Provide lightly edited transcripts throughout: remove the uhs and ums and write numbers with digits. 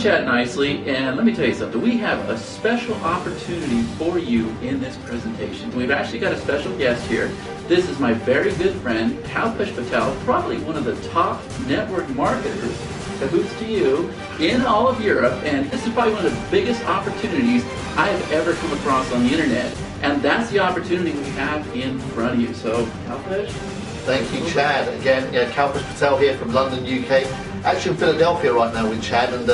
chat nicely, and let me tell you something. We have a special opportunity for you in this presentation. We've actually got a special guest here. This is my very good friend, Kalpesh Patel, probably one of the top network marketers, cahoots to you, in all of Europe, and this is probably one of the biggest opportunities I have ever come across on the internet. And that's the opportunity we have in front of you. So, Kalpesh? Thank you, Chad. Again, Kalpesh Patel here from London, UK. Actually in Philadelphia right now with Chad, and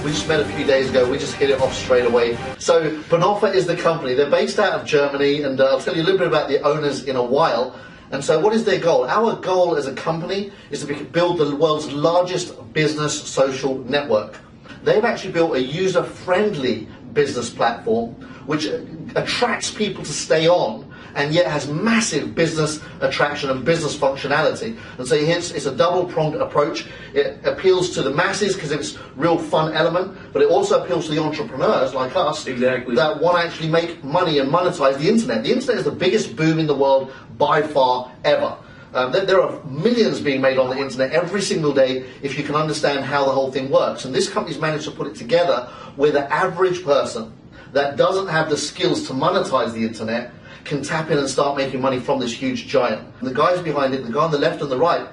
we just met a few days ago. We just hit it off straight away. So Bonofa is the company. They're based out of Germany, and I'll tell you a little bit about the owners in a while. And so what is their goal? Our goal as a company is to build the world's largest business social network. They've actually built a user-friendly business platform which attracts people to stay on, and yet has massive business attraction and business functionality. And so hence it's a double-pronged approach. It appeals to the masses because it's real fun element, but it also appeals to the entrepreneurs like us that want to actually make money and monetize the internet. The internet is the biggest boom in the world by far ever. There are millions being made on the internet every single day if you can understand how the whole thing works. And this company's managed to put it together where the average person that doesn't have the skills to monetize the internet can tap in and start making money from this huge giant. And the guys behind it, the guy on the left and the right,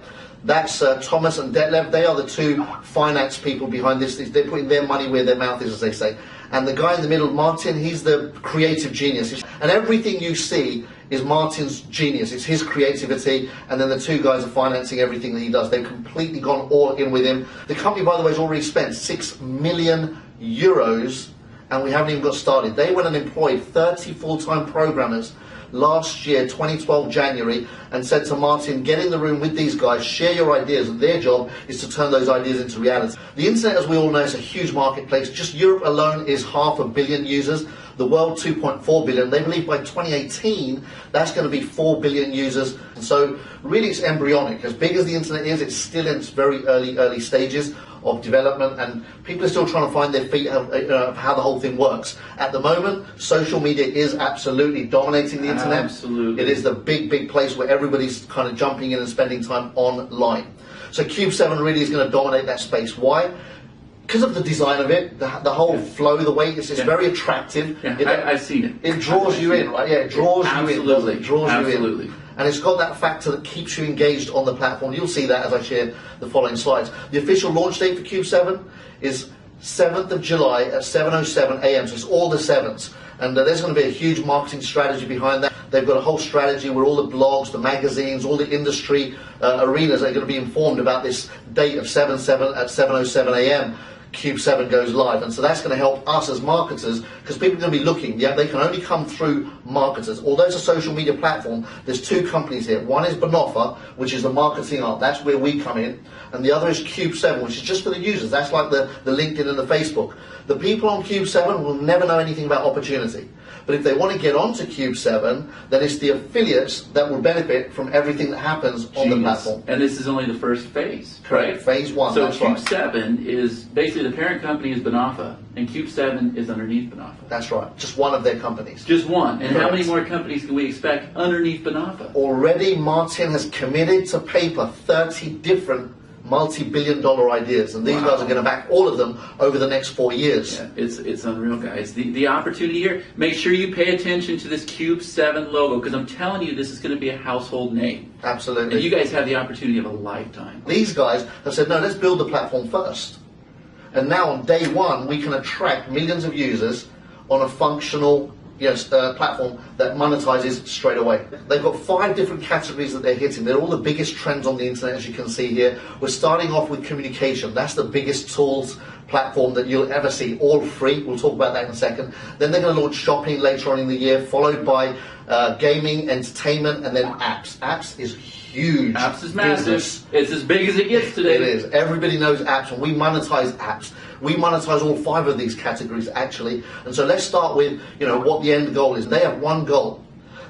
that's Thomas and Detlev. They are the two finance people behind this. They're putting their money where their mouth is, as they say. And the guy in the middle, Martin, he's the creative genius. And everything you see is Martin's genius. It's his creativity, and then the two guys are financing everything that he does. They've completely gone all in with him. The company, by the way, has already spent 6 million euros, and we haven't even got started. They went and employed 30 full-time programmers last year, 2012 January, and said to Martin, get in the room with these guys, share your ideas, and their job is to turn those ideas into reality. The internet, as we all know, is a huge marketplace. Just Europe alone is 500 million users. The world, 2.4 billion. They believe by 2018, that's going to be 4 billion users. And so really it's embryonic. As big as the internet is, it's still in its very early stages of development, and people are still trying to find their feet of how the whole thing works. At the moment, social media is absolutely dominating the internet. Absolutely. It is the big place where everybody's kind of jumping in and spending time online. So Cube 7 really is going to dominate that space. Why? Because of the design of it, the whole flow, the way it's very attractive. I've seen it. It draws you in, right? Yeah, it draws you in. It draws you in. And it's got that factor that keeps you engaged on the platform. You'll see that as I share the following slides. The official launch date for Cube 7 is 7th of July at 7:07 a.m. So it's all the 7s. And there's going to be a huge marketing strategy behind that. They've got a whole strategy where all the blogs, the magazines, all the industry arenas are going to be informed about this date of 7/7 at 7:07 a.m. Cube 7 goes live, and so that's going to help us as marketers, because people are going to be looking. They can only come through marketers. Although it's a social media platform, there's two companies here. One is Bonofa, which is the marketing arm. That's where we come in. And the other is Cube 7, which is just for the users. That's like the LinkedIn and the Facebook. The people on Cube 7 will never know anything about opportunity. But if they want to get onto Cube 7, then it's the affiliates that will benefit from everything that happens on the platform. And this is only the first phase, correct? Right? Phase 1, so that's Cube right. 7 is, basically the parent company is Bonofa, and Cube 7 is underneath Bonofa. That's right, just one of their companies. Just one. And correct. How many more companies can we expect underneath Bonofa? Already Martin has committed to paper 30 different multi-billion-dollar ideas, and these guys are going to back all of them over the next 4 years. Yeah, it's unreal, guys. The opportunity here, make sure you pay attention to this Cube 7 logo, because I'm telling you, this is going to be a household name. Absolutely. And you guys have the opportunity of a lifetime. These guys have said, no, let's build the platform first. And now on day one, we can attract millions of users on a functional platform that monetizes straight away. They've got 5 different categories that they're hitting. They're all the biggest trends on the internet, as you can see here. We're starting off with communication. That's the biggest tools platform that you'll ever see, all free. We'll talk about that in a second. Then they're going to launch shopping later on in the year, followed by gaming, entertainment, and then apps. Apps is huge. Apps is massive. It's as big as it gets today. It is. Everybody knows apps, and we monetize apps. We monetize all 5 of these categories, actually. And so let's start with, what the end goal is. They have one goal.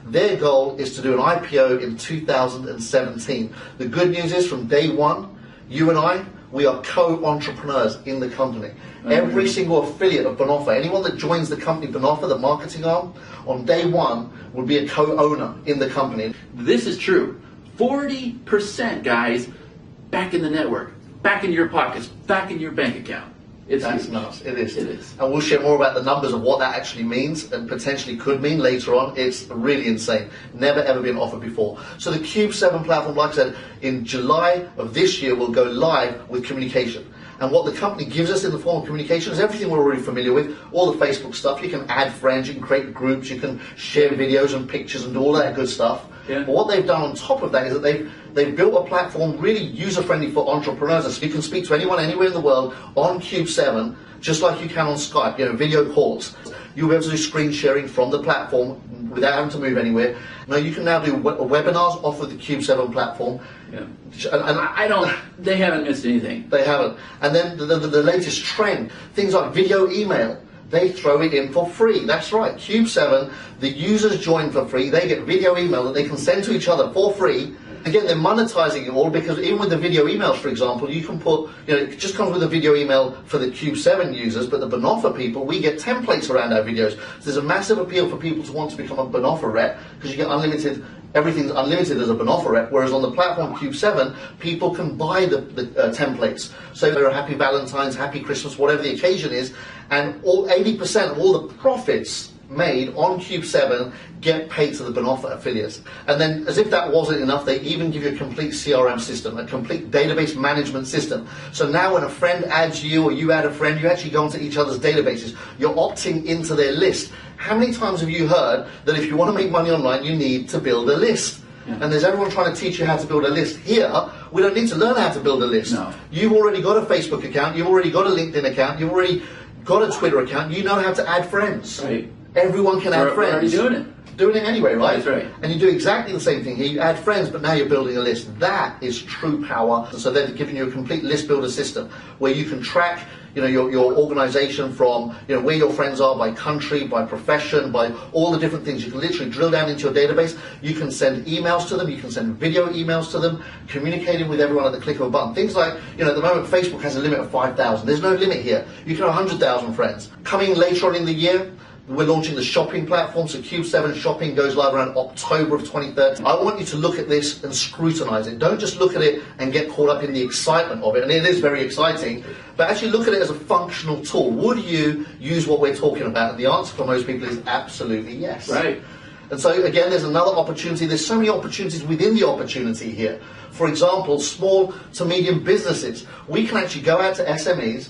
Their goal is to do an IPO in 2017. The good news is, from day one, you and I, we are co-entrepreneurs in the company. Every single affiliate of Bonofa, anyone that joins the company Bonofa, the marketing arm, on day one will be a co-owner in the company. This is true. 40%, guys, back in the network, back in your pockets, back in your bank account. That's huge. nuts. It is. It is. And we'll share more about the numbers of what that actually means and potentially could mean later on. It's really insane. Never ever been offered before. So the Cube 7 platform, like I said, in July of this year will go live with communication. And what the company gives us in the form of communication is everything we're already familiar with, all the Facebook stuff. You can add friends, you can create groups, you can share videos and pictures and do all that good stuff. Yeah. But what they've done on top of that is that they've built a platform really user-friendly for entrepreneurs. So you can speak to anyone anywhere in the world on Cube 7, just like you can on Skype, video calls. You'll be able to do screen sharing from the platform without having to move anywhere. Now you can now do webinars off of the Cube 7 platform. Yeah. And they haven't missed anything. They haven't. And then the latest trend, things like video email, they throw it in for free. That's right, Cube 7, the users join for free. They get video email that they can send to each other for free. Again, they're monetizing it all because even with the video emails, for example, you can put, it just comes with a video email for the Cube 7 users, but the Bonofa people, we get templates around our videos. So there's a massive appeal for people to want to become a Bonofa rep because you get unlimited, everything's unlimited as a Bonofa rep, whereas on the platform Cube 7, people can buy the templates. So there are happy Valentine's, happy Christmas, whatever the occasion is, and 80% of all the profits made on Cube 7 get paid to the Bonofa affiliates. And then, as if that wasn't enough, they even give you a complete CRM system, a complete database management system. So now when a friend adds you or you add a friend, you actually go into each other's databases. You're opting into their list. How many times have you heard that if you want to make money online, you need to build a list? Yeah. And there's everyone trying to teach you how to build a list. Here, we don't need to learn how to build a list. No. You've already got a Facebook account, you've already got a LinkedIn account, you've already got a Twitter account, you know how to add friends. Right. Everyone can add friends. We're already doing it. Doing it anyway, right? That's right. And you do exactly the same thing here. You add friends, but now you're building a list. That is true power. So they're giving you a complete list builder system where you can track, your organization from, where your friends are by country, by profession, by all the different things. You can literally drill down into your database. You can send emails to them. You can send video emails to them, communicating with everyone at the click of a button. Things like, at the moment, Facebook has a limit of 5,000. There's no limit here. You can have 100,000 friends. Coming later on in the year, we're launching the shopping platform, so Cube 7 shopping goes live around October of 2030. I want you to look at this and scrutinize it. Don't just look at it and get caught up in the excitement of it, and it is very exciting, but actually look at it as a functional tool. Would you use what we're talking about? And the answer for most people is absolutely yes. Right. And so again, there's another opportunity. There's so many opportunities within the opportunity here. For example, small to medium businesses. We can actually go out to SMEs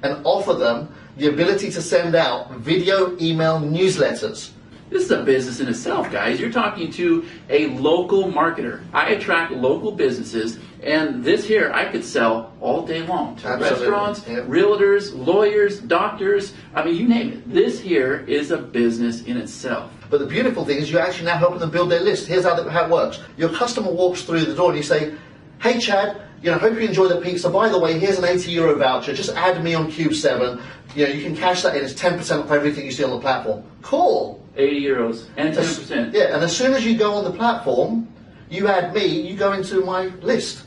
and offer them the ability to send out video email newsletters. This is a business in itself, guys. You're talking to a local marketer. I attract local businesses, and this here I could sell all day long to restaurants, realtors, lawyers, doctors. I mean, you name it. This here is a business in itself. But the beautiful thing is you're actually now helping them build their list. Here's how it works. Your customer walks through the door and you say, "Hey Chad, hope you enjoy the pizza. By the way, here's an €80 voucher. Just add me on Cube 7. You can cash that in. It's 10% off everything you see on the platform." Cool. €80 and 10%. Yeah, and as soon as you go on the platform, you add me, you go into my list.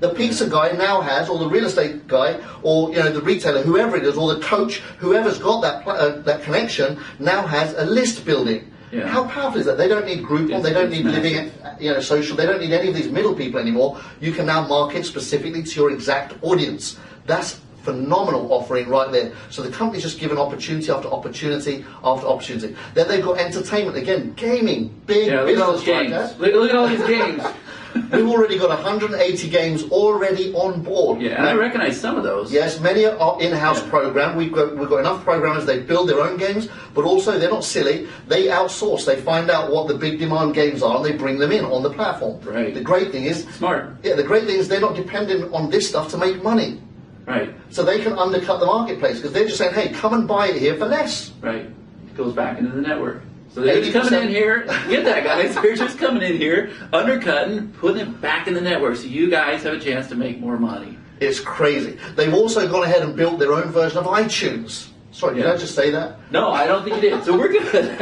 The pizza guy now has, or the real estate guy, or the retailer, whoever it is, or the coach, whoever's got that connection, now has a list building. Yeah. How powerful is that? They don't need Groupon, they don't need living, social, they don't need any of these middle people anymore. You can now market specifically to your exact audience. That's phenomenal offering right there. So the company's just given opportunity after opportunity after opportunity. Then they've got entertainment, again, gaming, big look at all those games. Look at all these games. We've already got 180 games already on board. Yeah, and I recognize some of those. Yes, many are in-house programmed. We've got enough programmers, they build their own games, but also they're not silly. They outsource. They find out what the big demand games are and they bring them in on the platform. Right. The great thing is... Smart. Yeah, the great thing is they're not dependent on this stuff to make money. Right. So they can undercut the marketplace because they're just saying, "Hey, come and buy it here for less." Right. It goes back into the network. So they're just coming in here, get that, guys. They're just coming in here, undercutting, putting it back in the network so you guys have a chance to make more money. It's crazy. They've also gone ahead and built their own version of iTunes. Sorry, did I just say that? No, I don't think you did, so we're good.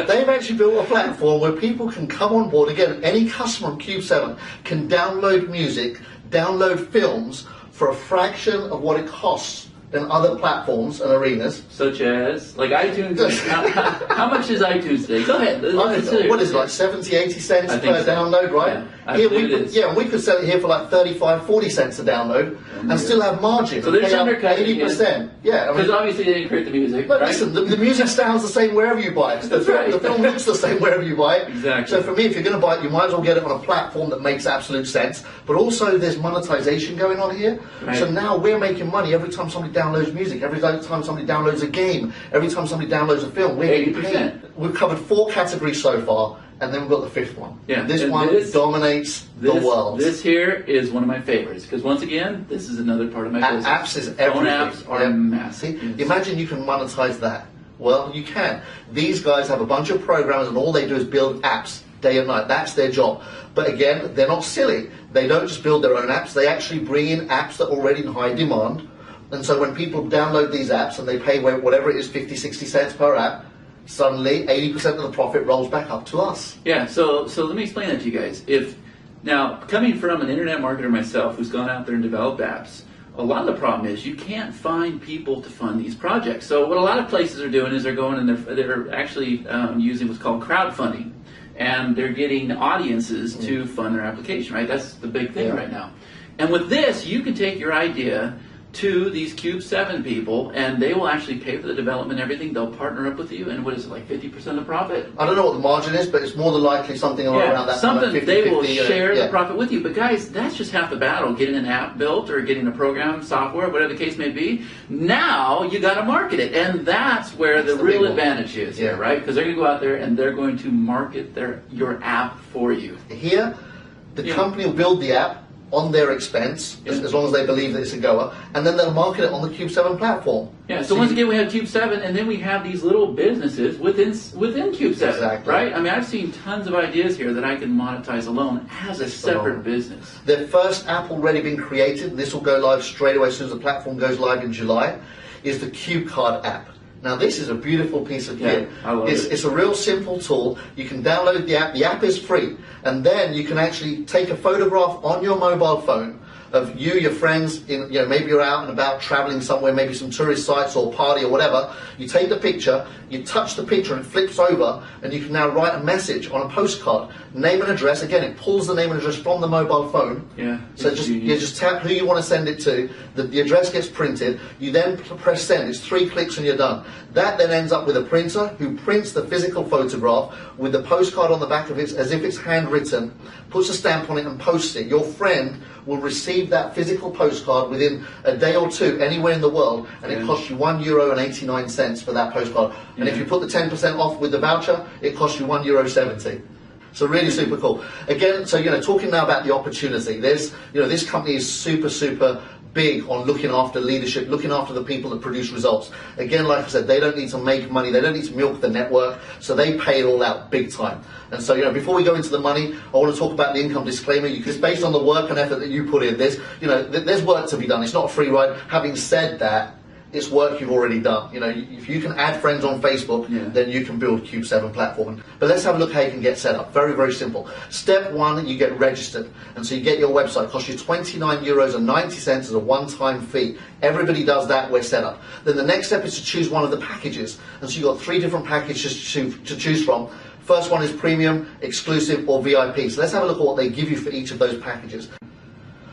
They've actually built a platform where people can come on board. Again, any customer on Cube 7 can download music, download films for a fraction of what it costs than other platforms and arenas. Such as, like iTunes. How much is iTunes today? Go ahead. What is it, like 70, 80 cents per download, right? Yeah, we could sell it here for like 35, 40 cents a download and still have margin. So they're undercutting 80%. Yeah, because obviously they didn't create the music. But right? listen, the music sounds the same wherever you buy it. The film looks the same wherever you buy it. Exactly. So for me, if you're going to buy it, you might as well get it on a platform that makes absolute sense. But also, there's monetization going on here. Right. So now we're making money every time somebody downloads music, every time somebody downloads a game, every time somebody downloads a film. We're 80%. We've covered 4 categories so far, and then we've got the 5th one. Yeah. This one dominates the world. This here is one of my favorites because once again, this is another part of my business. Apps is everything. Phone apps are massive. See, imagine you can monetize that. Well, you can. These guys have a bunch of programmers, and all they do is build apps day and night. That's their job. But again, they're not silly. They don't just build their own apps. They actually bring in apps that are already in high demand. And so when people download these apps and they pay whatever it is, 50, 60 cents per app, suddenly 80% of the profit rolls back up to us. Yeah, so let me explain that to you guys. Now, coming from an internet marketer myself who's gone out there and developed apps, a lot of the problem is you can't find people to fund these projects. So what a lot of places are doing is they're going and they're actually using what's called crowdfunding. And they're getting audiences to fund their application, right? That's the big thing right now. And with this, you can take your idea to these Cube 7 people, and they will actually pay for the development and everything. They'll partner up with you, and what is it, like 50% of the profit? I don't know what the margin is, but it's more than likely something around that. Something 50, they will 50, share the profit with you. But guys, that's just half the battle. Getting an app built or getting a program, software, whatever the case may be. Now you got to market it, and that's where the real advantage is here, right? Because they're going to go out there and they're going to market your app for you. Here, the company will build the app on their expense, as long as they believe that it's a goer, and then they'll market it on the Cube 7 platform. Yeah, so once again, we have Cube 7, and then we have these little businesses within Cube 7, right? I mean, I've seen tons of ideas here that I can monetize alone as a separate business. Their first app already been created, this will go live straight away as soon as the platform goes live in July, is the Cube Card app. Now this is a beautiful piece of kit. It's a real simple tool. You can download the app. The app is free. And then you can actually take a photograph on your mobile phone of you, your friends, maybe you're out and about traveling somewhere, maybe some tourist sites or party or whatever. You take the picture, you touch the picture and it flips over, and you can now write a message on a postcard. Name and address, again, it pulls the name and address from the mobile phone. Yeah. So just tap who you want to send it to, the address gets printed, you then press send, it's 3 clicks and you're done. That then ends up with a printer who prints the physical photograph with the postcard on the back of it as if it's handwritten, puts a stamp on it and posts it. Your friend will receive that physical postcard within a day or two anywhere in the world, and it costs you €1.89 for that postcard. And if you put the 10% off with the voucher, it costs you €1.70. So really super cool. Again, so talking now about the opportunity. There's this company is super big on looking after leadership, looking after the people that produce results. Again, like I said, they don't need to make money, they don't need to milk the network, so they pay it all out big time. And so, before we go into the money, I want to talk about the income disclaimer, because based on the work and effort that you put in, there's work to be done. It's not a free ride. Having said that, it's work you've already done. If you can add friends on Facebook, then you can build Cube 7 platform. But let's have a look how you can get set up. Very, very simple. Step 1, you get registered. And so you get your website. It costs you €29.90 as a one-time fee. Everybody does that, we're set up. Then the next step is to choose one of the packages. And so you've got 3 different packages to choose from. First one is premium, exclusive, or VIP. So let's have a look at what they give you for each of those packages.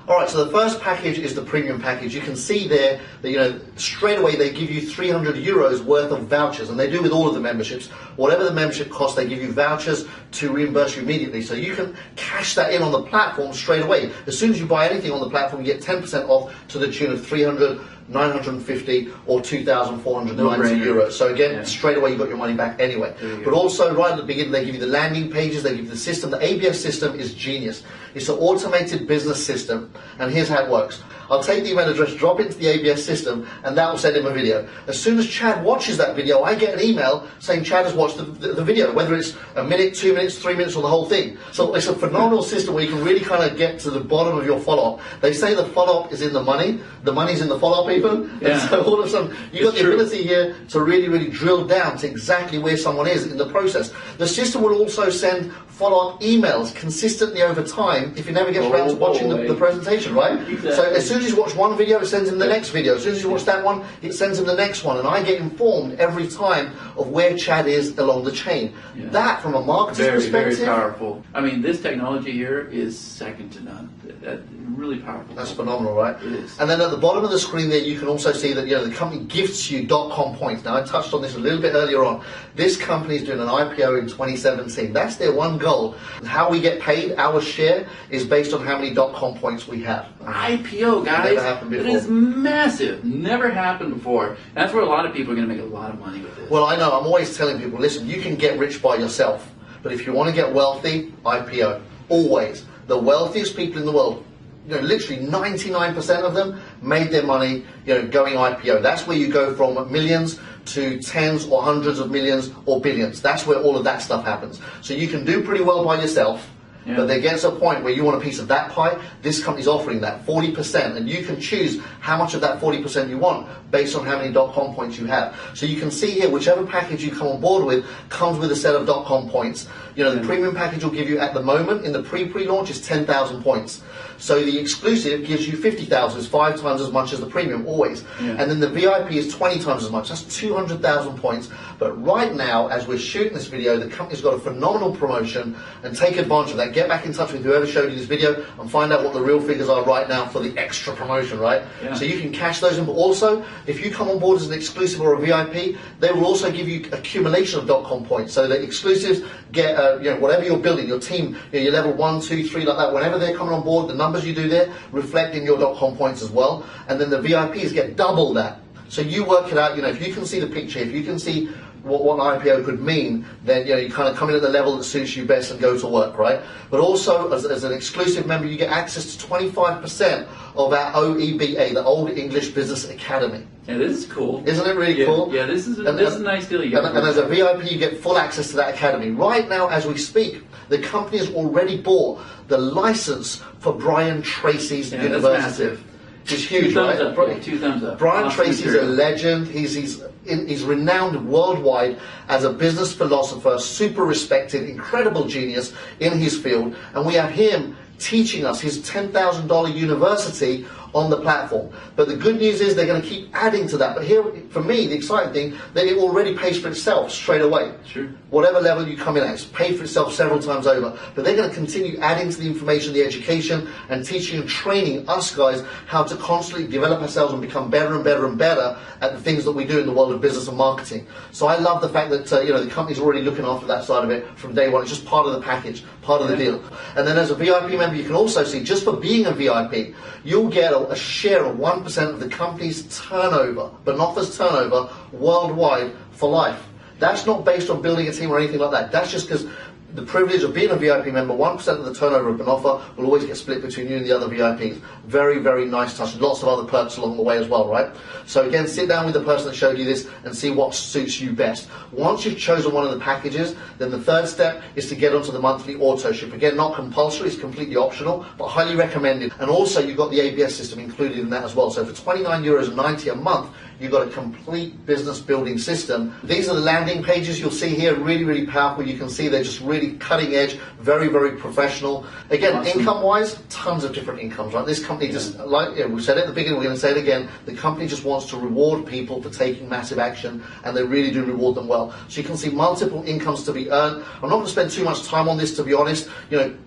Alright, so the first package is the premium package. You can see there that straight away they give you €300 worth of vouchers, and they do with all of the memberships. Whatever the membership costs, they give you vouchers to reimburse you immediately. So you can cash that in on the platform straight away. As soon as you buy anything on the platform, you get 10% off to the tune of €300, €950 or €2,490. So again, straight away you got your money back anyway. But also right at the beginning they give you the landing pages, they give you the system. The ABS system is genius. It's an automated business system, and here's how it works. I'll take the email address, drop it into the ABS system, and that will send him a video. As soon as Chad watches that video, I get an email saying Chad has watched the video, whether it's a minute, 2 minutes, 3 minutes, or the whole thing. So it's a phenomenal system where you can really kind of get to the bottom of your follow-up. They say the follow-up is in the money. The money's in the follow-up even. Yeah. And so all of a sudden, you've got the ability here to really, really drill down to exactly where someone is in the process. The system will also send follow-up emails consistently over time if you never get around to watching the presentation, right? Exactly. So as soon as you watch one video, it sends him the next video. As soon as you watch that one, it sends him the next one. And I get informed every time of where Chad is along the chain. Yeah. That, from a marketing perspective... Very powerful. I mean, this technology here is second to none. That's really powerful. That's phenomenal, right? It is. And then at the bottom of the screen there, you can also see that the company gifts you .com points. Now, I touched on this a little bit earlier on. This company is doing an IPO in 2017. That's their one goal. And how we get paid, our share, is based on how many .com points we have. IPO, guys. Never happened before. It is massive. Never happened before. And that's where a lot of people are going to make a lot of money with this. Well, I know. I'm always telling people, listen, you can get rich by yourself. But if you want to get wealthy, IPO. Always. The wealthiest people in the world, literally 99% of them made their money, going IPO. That's where you go from millions to tens or hundreds of millions or billions. That's where all of that stuff happens. So you can do pretty well by yourself. Yeah. But there gets a point where you want a piece of that pie. This company's offering that 40%, and you can choose how much of that 40% you want based on how many .com points you have. So you can see here, whichever package you come on board with comes with a set of .com points. The premium package will give you, at the moment, in the pre-launch, is 10,000 points. So the exclusive gives you 50,000, is 5 times as much as the premium, always. Yeah. And then the VIP is 20 times as much. That's 200,000 points. But right now, as we're shooting this video, the company's got a phenomenal promotion, and take advantage of that. Get back in touch with whoever showed you this video and find out what the real figures are right now for the extra promotion, right? Yeah. So you can cash those in. But also, if you come on board as an exclusive or a VIP, they will also give you accumulation of .com points. So the exclusives get, whatever you're building, your team, your level 1, 2, 3, like that, whenever they're coming on board, the numbers you do there reflect in your .com points as well. And then the VIPs get double that. So you work it out, if you can see the picture, if you can see what an IPO could mean, then you kind of come in at the level that suits you best and go to work, right? But also, as an exclusive member, you get access to 25% of our OEBA, the Old English Business Academy. Yeah, this is cool. Isn't it really cool? Yeah, this is a nice deal. And as a VIP, you get full access to that academy. Right now, as we speak, the company has already bought the license for Brian Tracy's university. That's massive. It's huge, right? 2 thumbs up. Brian Tracy's a legend. He's renowned worldwide as a business philosopher, super respected, incredible genius in his field. And we have him teaching us his $10,000 university on the platform. But the good news is they're going to keep adding to that. But here, for me, the exciting thing, that it already pays for itself straight away. Sure. Whatever level you come in at, it's paid for itself several times over. But they're going to continue adding to the information, the education, and teaching and training us guys how to constantly develop ourselves and become better and better and better at the things that we do in the world of business and marketing. So I love the fact that the company's already looking after that side of it from day one. It's just part of the package, part of the deal. And then as a VIP member, you can also see, just for being a VIP, you'll get a share of 1% of the company's turnover, Bonofa's turnover, worldwide for life. That's not based on building a team or anything like that. That's just because the privilege of being a VIP member, 1% of the turnover of Bonofa will always get split between you and the other VIPs. Very, very nice touch. Lots of other perks along the way as well, right? So again, sit down with the person that showed you this and see what suits you best. Once you've chosen one of the packages, then the third step is to get onto the monthly auto ship. Again, not compulsory, it's completely optional, but highly recommended. And also, you've got the ABS system included in that as well. So for €29.90 a month, you've got a complete business building system. These are the landing pages you'll see here, really, really powerful. You can see they're just really cutting edge, very, very professional. Again, awesome. Income-wise, tons of different incomes, right? This company just, like we said at the beginning, we're going to say it again, the company just wants to reward people for taking massive action, and they really do reward them well. So you can see multiple incomes to be earned. I'm not going to spend too much time on this, to be honest.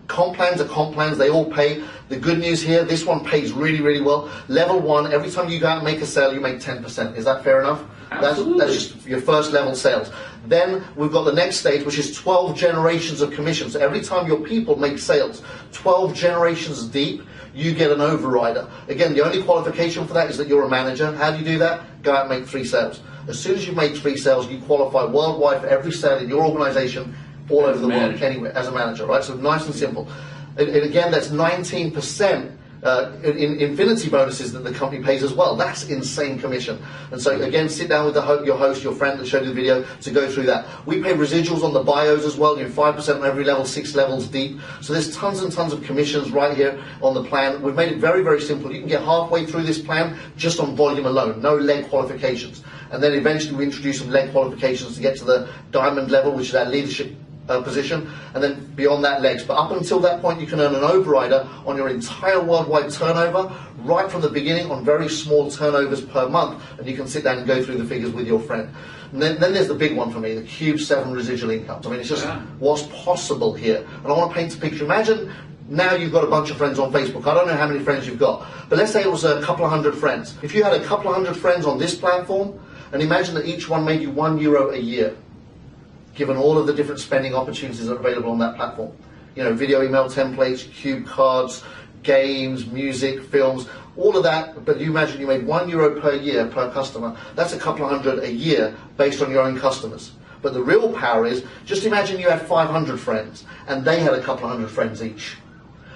Comp plans are comp plans, they all pay. The good news here, this one pays really, really well. Level 1, every time you go out and make a sale, you make 10%. Is that fair enough? Absolutely. That's just your first level sales. Then we've got the next stage, which is 12 generations of commission. So every time your people make sales, 12 generations deep, you get an overrider. Again, the only qualification for that is that you're a manager. How do you do that? Go out and make 3 sales. As soon as you make 3 sales, you qualify worldwide for every sale in your organization, all over the world, anywhere, as a manager, right? So nice and simple. And again, that's 19% infinity bonuses that the company pays as well. That's insane commission. And so again, sit down with your host, your friend that showed you the video, to go through that. We pay residuals on the bios as well. 5% on every level, 6 levels deep. So there's tons and tons of commissions right here on the plan. We've made it very, very simple. You can get halfway through this plan just on volume alone, no leg qualifications. And then eventually we introduce some leg qualifications to get to the diamond level, which is our leadership position, and then beyond that legs. But up until that point, you can earn an overrider on your entire worldwide turnover right from the beginning on very small turnovers per month, and you can sit down and go through the figures with your friend. And then there's the big one for me, the Cube 7 residual incomes. I mean, it's just what's possible here. And I want to paint a picture. Imagine now you've got a bunch of friends on Facebook. I don't know how many friends you've got, but let's say it was a couple of hundred friends. If you had a couple of hundred friends on this platform, and imagine that each one made you €1 a year, given all of the different spending opportunities that are available on that platform. Video email templates, Cube cards, games, music, films, all of that. But you imagine you made €1 per year per customer. That's a couple of hundred a year based on your own customers. But the real power is, just imagine you had 500 friends and they had a couple of hundred friends each.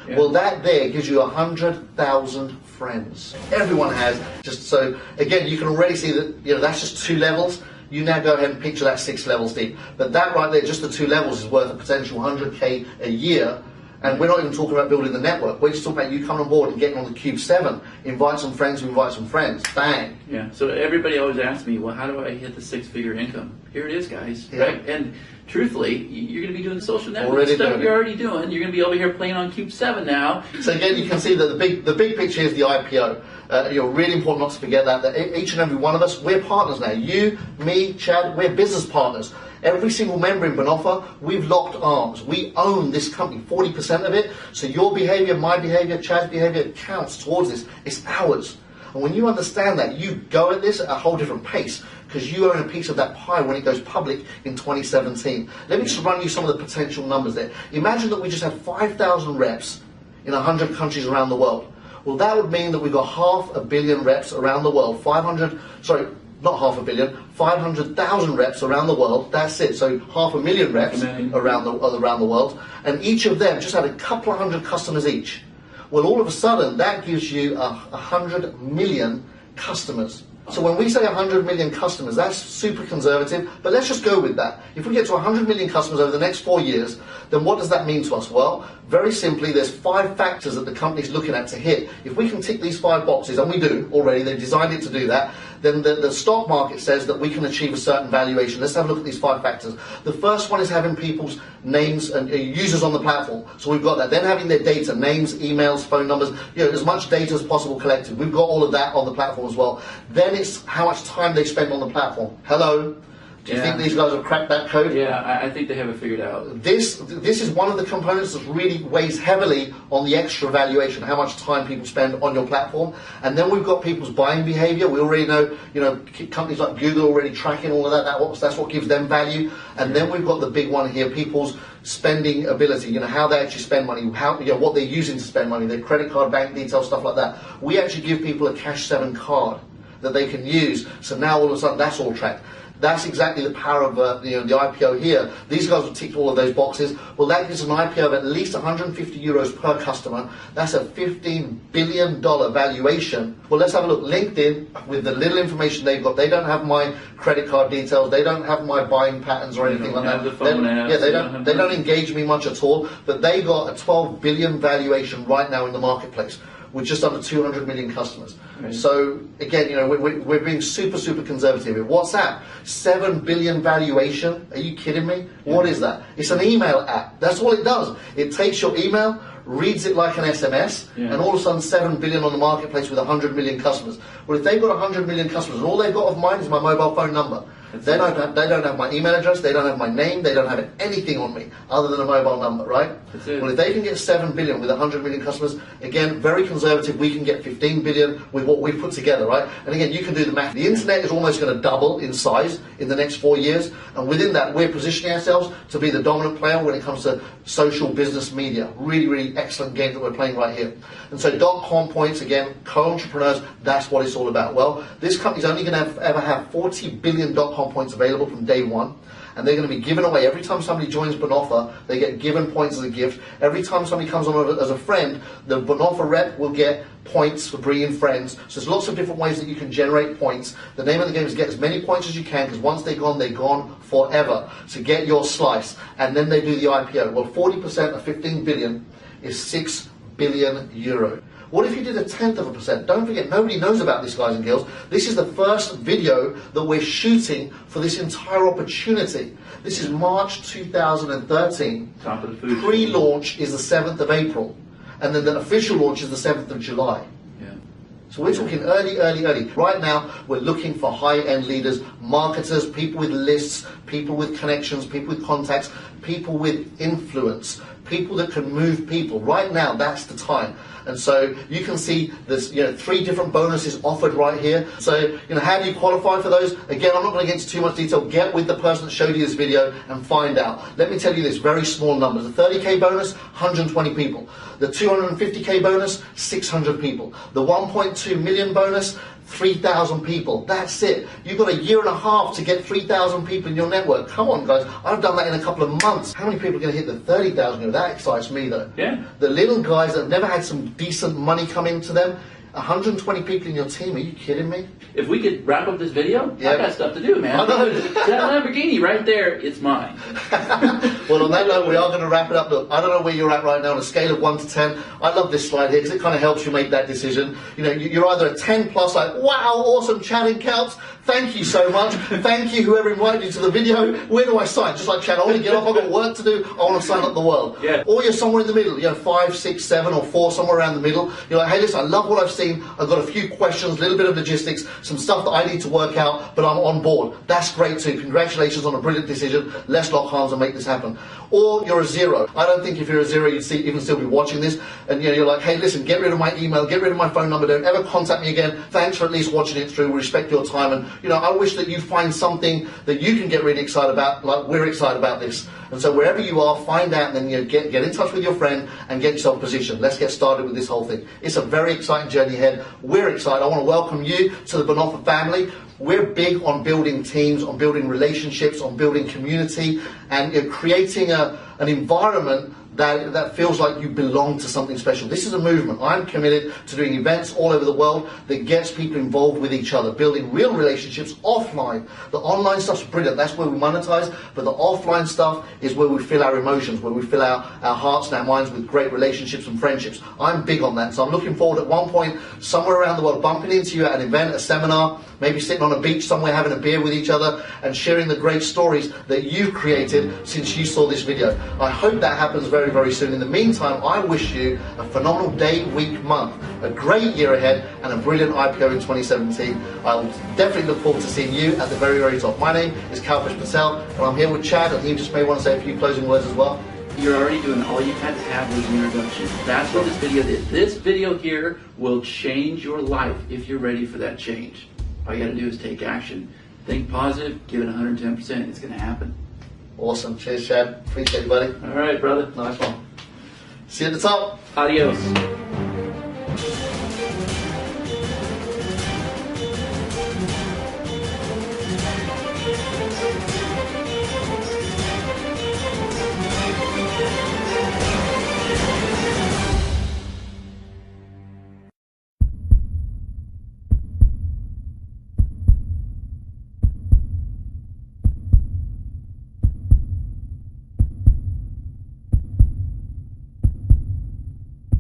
Yeah. Well, that there gives you 100,000 friends. Everyone has. Just so, again, you can already see that that's just 2 levels. You now go ahead and picture that 6 levels deep. But that right there, just the 2 levels, is worth a potential 100K a year. And we're not even talking about building the network. We're just talking about you coming on board and getting on the Cube 7. Invite some friends who invite some friends. Bang. Yeah. So everybody always asks me, well, how do I hit the 6-figure income? Here it is, guys. Yeah. Right? And truthfully, you're going to be doing social network stuff you're already doing. You're going to be over here playing on Cube 7 now. So again, you can see that the big picture is the IPO. Really important not to forget that each and every one of us, we're partners now. You, me, Chad, we're business partners. Every single member in Bonofa, we've locked arms. We own this company, 40% of it. So your behavior, my behavior, Chad's behavior counts towards this. It's ours. And when you understand that, you go at this at a whole different pace, because you own a piece of that pie when it goes public in 2017. Let me just run you some of the potential numbers there. Imagine that we just have 5,000 reps in 100 countries around the world. Well, that would mean that we've got 500 million reps around the world. 500,000 reps around the world. That's it. So 500,000 reps around the world, and each of them just had a couple of hundred customers each. Well, all of a sudden, that gives you 100 million customers. So when we say 100 million customers, that's super conservative, but let's just go with that. If we get to 100 million customers over the next 4 years, then what does that mean to us? Well, very simply, there's 5 factors that the company's looking at to hit. If we can tick these 5 boxes, and we do already, they've designed it to do that, then the stock market says that we can achieve a certain valuation. Let's have a look at these 5 factors. The first one is having people's names and users on the platform. So we've got that. Then having their data, names, emails, phone numbers, as much data as possible collected. We've got all of that on the platform as well. Then it's how much time they spend on the platform. Hello? Do you think these guys have cracked that code? Yeah, I think they have it figured out. This is one of the components that really weighs heavily on the extra valuation, how much time people spend on your platform. And then we've got people's buying behavior. We already know, companies like Google already tracking all of that. That's what gives them value. And then we've got the big one here, people's spending ability, how they actually spend money, what they're using to spend money, their credit card, bank details, stuff like that. We actually give people a Cash 7 card that they can use. So now all of a sudden that's all tracked. That's exactly the power of the IPO here. These guys have ticked all of those boxes. Well, that gives an IPO of at least €150 per customer. That's a $15 billion valuation. Well, let's have a look. LinkedIn, with the little information they've got, they don't have my credit card details. They don't have my buying patterns or anything like that. They don't engage me much at all. But they got a 12 billion valuation right now in the marketplace, with just under 200 million customers. Right. So again, we're being super, super conservative here. WhatsApp, 7 billion valuation. Are you kidding me? Yeah. What is that? It's an email app. That's all it does. It takes your email, reads it like an SMS, and all of a sudden 7 billion on the marketplace with 100 million customers. Well, if they've got 100 million customers and all they've got of mine is my mobile phone number, they don't have my email address, they don't have my name, they don't have anything on me other than a mobile number, right? Well, if they can get 7 billion with 100 million customers, again, very conservative, we can get 15 billion with what we've put together, right? And again, you can do the math. The internet is almost going to double in size in the next 4 years, and within that, we're positioning ourselves to be the dominant player when it comes to social business media. Really, really excellent game that we're playing right here. And so .com points, again, co-entrepreneurs, that's what it's all about. Well, this company's only going to ever have 40 billion .com points available from day one, and they're going to be given away. Every time somebody joins Bonofa, they get given points as a gift. Every time somebody comes on as a friend, the Bonofa rep will get points for bringing friends. So there's lots of different ways that you can generate points. The name of the game is get as many points as you can, because once they're gone forever. So get your slice, and then they do the IPO. Well, 40% of 15 billion is 6 billion euro. What if you did 1/10%? Don't forget, nobody knows about this, guys and girls. This is the first video that we're shooting for this entire opportunity. This is March 2013. Top of the food. Pre-launch is the 7th of April. And then the official launch is the 7th of July. Yeah. So we're talking early. Right now, we're looking for high-end leaders, marketers, people with lists, people with connections, people with contacts, people with influence, people that can move people. Right now, that's the time. And so you can see there's 3 different bonuses offered right here. So how do you qualify for those? Again, I'm not going to get into too much detail. Get with the person that showed you this video and find out. Let me tell you this, very small numbers. The 30K bonus, 120 people. The 250K bonus, 600 people. The 1.2 million bonus, 3,000 people. That's it. You've got a year and a half to get 3,000 people in your network. Come on, guys. I've done that in a couple of months. How many people are going to hit the 30,000? That excites me, though. Yeah. The little guys that have never had some decent money come into them, 120 people in your team. Are you kidding me? If we could wrap up this video, Yeah. I got stuff to do, man. I know. That Lamborghini right there, it's mine. Well, on that note, we are going to wrap it up. Look, I don't know where you're at right now on a scale of 1 to 10. I love this slide here because it kind of helps you make that decision. You're either a 10 plus, like, wow, awesome, chatting counts. Thank you so much. Thank you, whoever invited you to the video. Where do I sign? Just like Chad, I want to get off. I've got work to do. I want to sign up the world. Yeah. Or you're somewhere in the middle, 5, 6, 7, or 4, somewhere around the middle. You're like, hey, listen, I love what I've seen. I've got a few questions, a little bit of logistics, some stuff that I need to work out, but I'm on board. That's great too. Congratulations on a brilliant decision. Let's lock arms and make this happen. Or you're a 0. I don't think if you're a 0, you'd even still be watching this. And you're like, hey, listen, get rid of my email, get rid of my phone number. Don't ever contact me again. Thanks for at least watching it through. We respect your time. And I wish that you find something that you can get really excited about, like we're excited about this. And so wherever you are, find out, and then get in touch with your friend and get yourself positioned. Let's get started with this whole thing. It's a very exciting journey ahead. We're excited. I want to welcome you to the Bonofa family. We're big on building teams, on building relationships, on building community, and creating an environment that feels like you belong to something special. This is a movement. I'm committed to doing events all over the world that gets people involved with each other, building real relationships offline. The online stuff's brilliant. That's where we monetize, but the offline stuff is where we fill our emotions, where we fill our hearts and our minds with great relationships and friendships. I'm big on that. So I'm looking forward at one point, somewhere around the world, bumping into you at an event, a seminar, maybe sitting on a beach somewhere having a beer with each other and sharing the great stories that you've created since you saw this video. I hope that happens very, very soon. In the meantime, I wish you a phenomenal day, week, month, a great year ahead, and a brilliant IPO in 2017. I'll definitely look forward to seeing you at the very, very top. My name is Kalpesh Patel, and I'm here with Chad, and he just may want to say a few closing words as well. You're already doing all you had to have was an introduction. That's what this video did. This video here will change your life if you're ready for that change. All you got to do is take action. Think positive, give it 110%. It's going to happen. Awesome. Cheers, Chad. Appreciate it, buddy. All right, brother. Nice one. See you at the top. Adios.